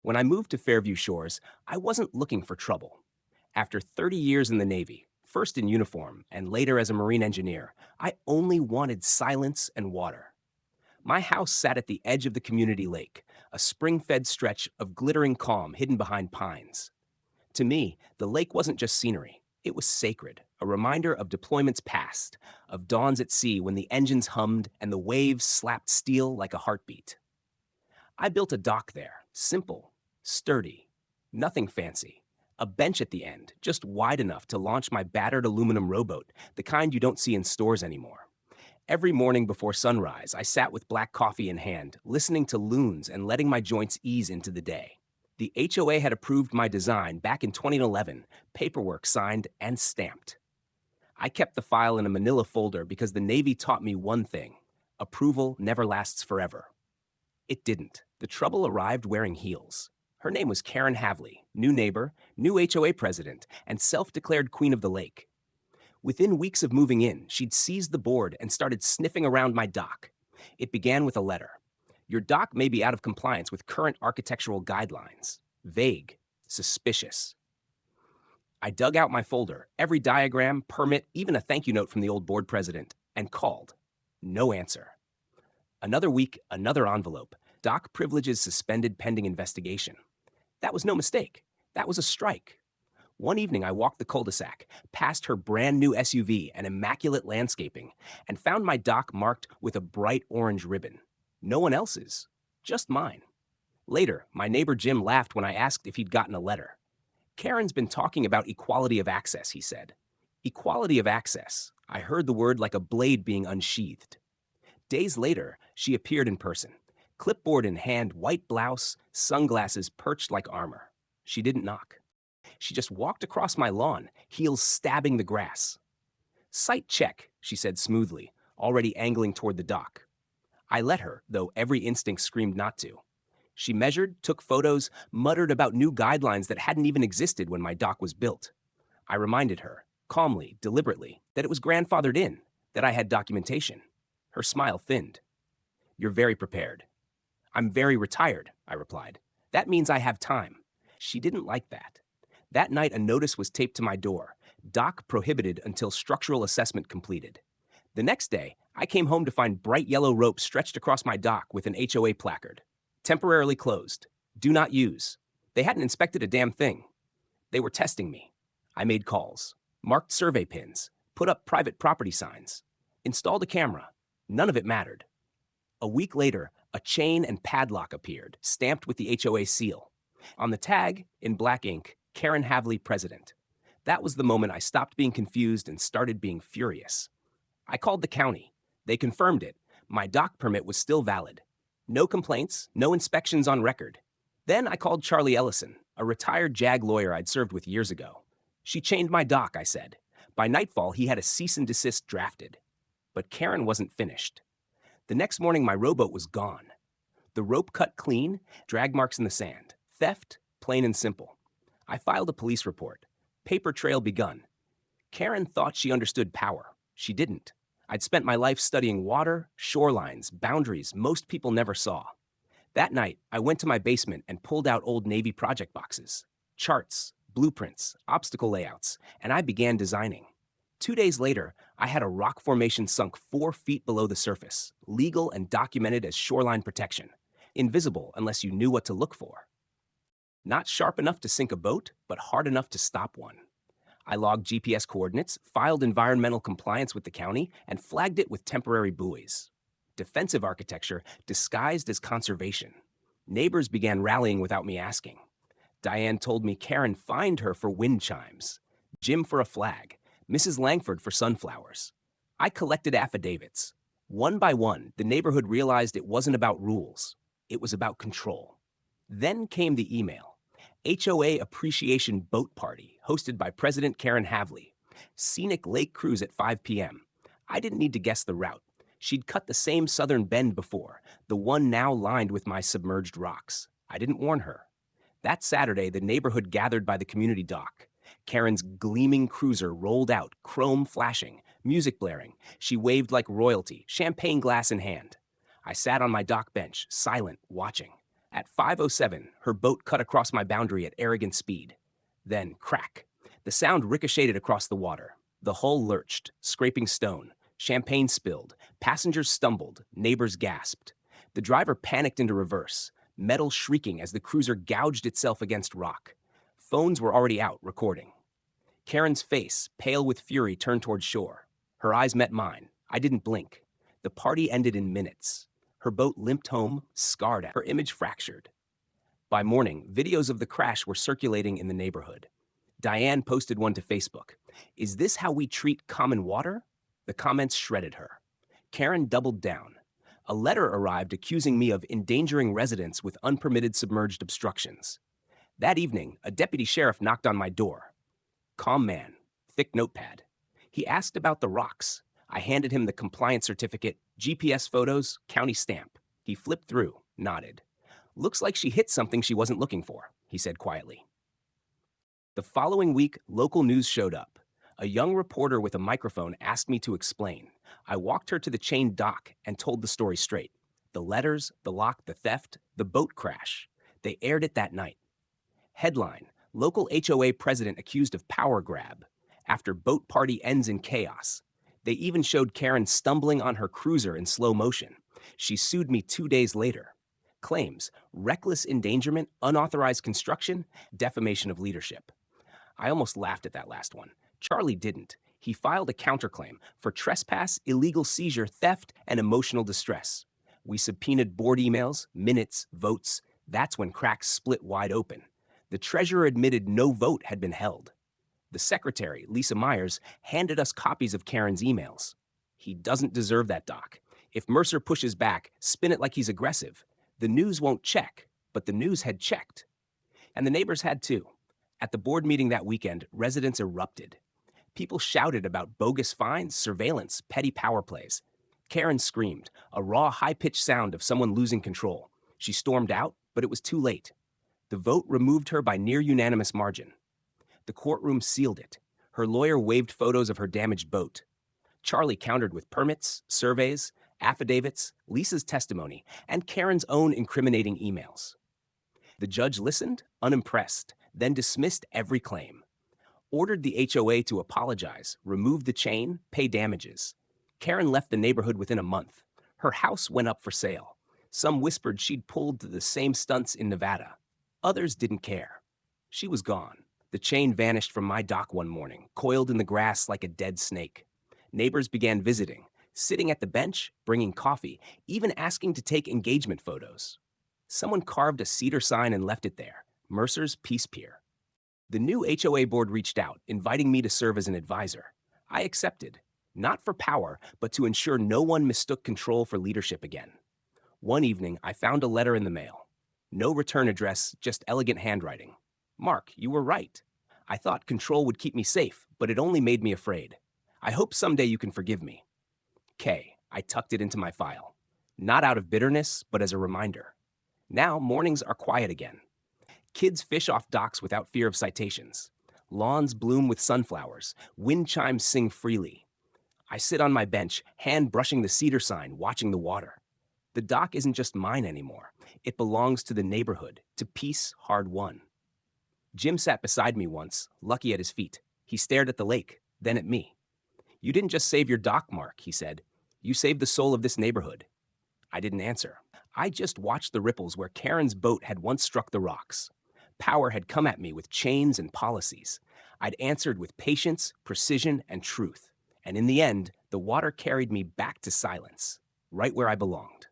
When I moved to Fairview Shores, I wasn't looking for trouble. After 30 years in the Navy, first in uniform and later as a Marine engineer, I only wanted silence and water. My house sat at the edge of the community lake, a spring fed stretch of glittering calm hidden behind pines. To me, the lake wasn't just scenery, it was sacred, a reminder of deployments past, of dawns at sea when the engines hummed and the waves slapped steel like a heartbeat. I built a dock there, simple, sturdy, nothing fancy. A bench at the end, just wide enough to launch my battered aluminum rowboat, the kind you don't see in stores anymore. Every morning before sunrise, I sat with black coffee in hand, listening to loons and letting my joints ease into the day. The HOA had approved my design back in 2011, paperwork signed and stamped. I kept the file in a manila folder because the Navy taught me one thing: approval never lasts forever. It didn't. The trouble arrived wearing heels. Her name was Karen Havley, new neighbor, new HOA president, and self-declared queen of the lake. Within weeks of moving in, she'd seized the board and started sniffing around my dock. It began with a letter. Your dock may be out of compliance with current architectural guidelines. Vague, suspicious. I dug out my folder, every diagram, permit, even a thank you note from the old board president, and called. No answer. Another week, another envelope. Dock privileges suspended pending investigation. That was no mistake. That was a strike. One evening, I walked the cul-de-sac, past her brand new SUV and immaculate landscaping, and found my dock marked with a bright orange ribbon. No one else's, just mine. Later, my neighbor Jim laughed when I asked if he'd gotten a letter. Karen's been talking about equality of access, he said. Equality of access. I heard the word like a blade being unsheathed. Days later, she appeared in person. Clipboard in hand, white blouse, sunglasses perched like armor. She didn't knock. She just walked across my lawn, heels stabbing the grass. Sight check, she said smoothly, already angling toward the dock. I let her, though every instinct screamed not to. She measured, took photos, muttered about new guidelines that hadn't even existed when my dock was built. I reminded her, calmly, deliberately, that it was grandfathered in, that I had documentation. Her smile thinned. You're very prepared. I'm very retired, I replied. That means I have time. She didn't like that. That night, a notice was taped to my door. Dock prohibited until structural assessment completed. The next day, I came home to find bright yellow rope stretched across my dock with an HOA placard. Temporarily closed. Do not use. They hadn't inspected a damn thing. They were testing me. I made calls, marked survey pins, put up private property signs, installed a camera. None of it mattered. A week later, a chain and padlock appeared, stamped with the HOA seal. On the tag, in black ink, Karen Havley, president. That was the moment I stopped being confused and started being furious. I called the county. They confirmed it. My dock permit was still valid. No complaints, no inspections on record. Then I called Charlie Ellison, a retired JAG lawyer I'd served with years ago. She chained my dock, I said. By nightfall, he had a cease and desist drafted. But Karen wasn't finished. The next morning, my rowboat was gone. The rope cut clean, drag marks in the sand. Theft, plain and simple. I filed a police report. Paper trail begun. Karen thought she understood power. She didn't. I'd spent my life studying water, shorelines, boundaries most people never saw. That night, I went to my basement and pulled out old Navy project boxes, charts, blueprints, obstacle layouts, and I began designing. 2 days later, I had a rock formation sunk 4 feet below the surface, legal and documented as shoreline protection, invisible unless you knew what to look for. Not sharp enough to sink a boat, but hard enough to stop one. I logged GPS coordinates, filed environmental compliance with the county, and flagged it with temporary buoys. Defensive architecture disguised as conservation. Neighbors began rallying without me asking. Diane told me Karen fined her for wind chimes, Jim for a flag, Mrs. Langford for sunflowers. I collected affidavits. One by one, the neighborhood realized it wasn't about rules. It was about control. Then came the email. HOA Appreciation Boat Party, hosted by President Karen Havley. Scenic lake cruise at 5 p.m. I didn't need to guess the route. She'd cut the same southern bend before, the one now lined with my submerged rocks. I didn't warn her. That Saturday, the neighborhood gathered by the community dock. Karen's gleaming cruiser rolled out, chrome flashing, music blaring. She waved like royalty, champagne glass in hand. I sat on my dock bench, silent, watching. At 5:07, her boat cut across my boundary at arrogant speed. Then, crack. The sound ricocheted across the water. The hull lurched, scraping stone. Champagne spilled. Passengers stumbled. Neighbors gasped. The driver panicked into reverse, metal shrieking as the cruiser gouged itself against rock. Phones were already out, recording. Karen's face, pale with fury, turned toward shore. Her eyes met mine. I didn't blink. The party ended in minutes. Her boat limped home, scarred, her image fractured. By morning, videos of the crash were circulating in the neighborhood. Diane posted one to Facebook. "Is this how we treat common water?" The comments shredded her. Karen doubled down. A letter arrived accusing me of endangering residents with unpermitted submerged obstructions. That evening, a deputy sheriff knocked on my door. Calm man, thick notepad. He asked about the rocks. I handed him the compliance certificate, GPS photos, county stamp. He flipped through, nodded. "Looks like she hit something she wasn't looking for," he said quietly. The following week, local news showed up. A young reporter with a microphone asked me to explain. I walked her to the chained dock and told the story straight. The letters, the lock, the theft, the boat crash. They aired it that night. Headline: Local HOA president accused of power grab. After boat party ends in chaos. They even showed Karen stumbling on her cruiser in slow motion. She sued me 2 days later. Claims: reckless endangerment, unauthorized construction, defamation of leadership. I almost laughed at that last one. Charlie didn't. He filed a counterclaim for trespass, illegal seizure, theft, and emotional distress. We subpoenaed board emails, minutes, votes. That's when cracks split wide open. The treasurer admitted no vote had been held. The secretary, Lisa Myers, handed us copies of Karen's emails. He doesn't deserve that, Doc. If Mercer pushes back, spin it like he's aggressive. The news won't check, but the news had checked. And the neighbors had too. At the board meeting that weekend, residents erupted. People shouted about bogus fines, surveillance, petty power plays. Karen screamed, a raw, high-pitched sound of someone losing control. She stormed out, but it was too late. The vote removed her by near-unanimous margin. The courtroom sealed it. Her lawyer waved photos of her damaged boat. Charlie countered with permits, surveys, affidavits, Lisa's testimony, and Karen's own incriminating emails. The judge listened, unimpressed, then dismissed every claim. Ordered the HOA to apologize, remove the chain, pay damages. Karen left the neighborhood within a month. Her house went up for sale. Some whispered she'd pulled the same stunts in Nevada. Others didn't care. She was gone. The chain vanished from my dock one morning, coiled in the grass like a dead snake. Neighbors began visiting, sitting at the bench, bringing coffee, even asking to take engagement photos. Someone carved a cedar sign and left it there, Mercer's Peace Pier. The new HOA board reached out, inviting me to serve as an advisor. I accepted, not for power, but to ensure no one mistook control for leadership again. One evening, I found a letter in the mail. No return address, just elegant handwriting. "Mark, you were right. I thought control would keep me safe, but it only made me afraid. I hope someday you can forgive me." K. I tucked it into my file. Not out of bitterness, but as a reminder. Now, mornings are quiet again. Kids fish off docks without fear of citations. Lawns bloom with sunflowers. Wind chimes sing freely. I sit on my bench, hand brushing the cedar sign, watching the water. The dock isn't just mine anymore. It belongs to the neighborhood, to peace hard won. Jim sat beside me once, lucky at his feet. He stared at the lake, then at me. "You didn't just save your dock, Mark," he said. "You saved the soul of this neighborhood." I didn't answer. I just watched the ripples where Karen's boat had once struck the rocks. Power had come at me with chains and policies. I'd answered with patience, precision, and truth. And in the end, the water carried me back to silence, right where I belonged.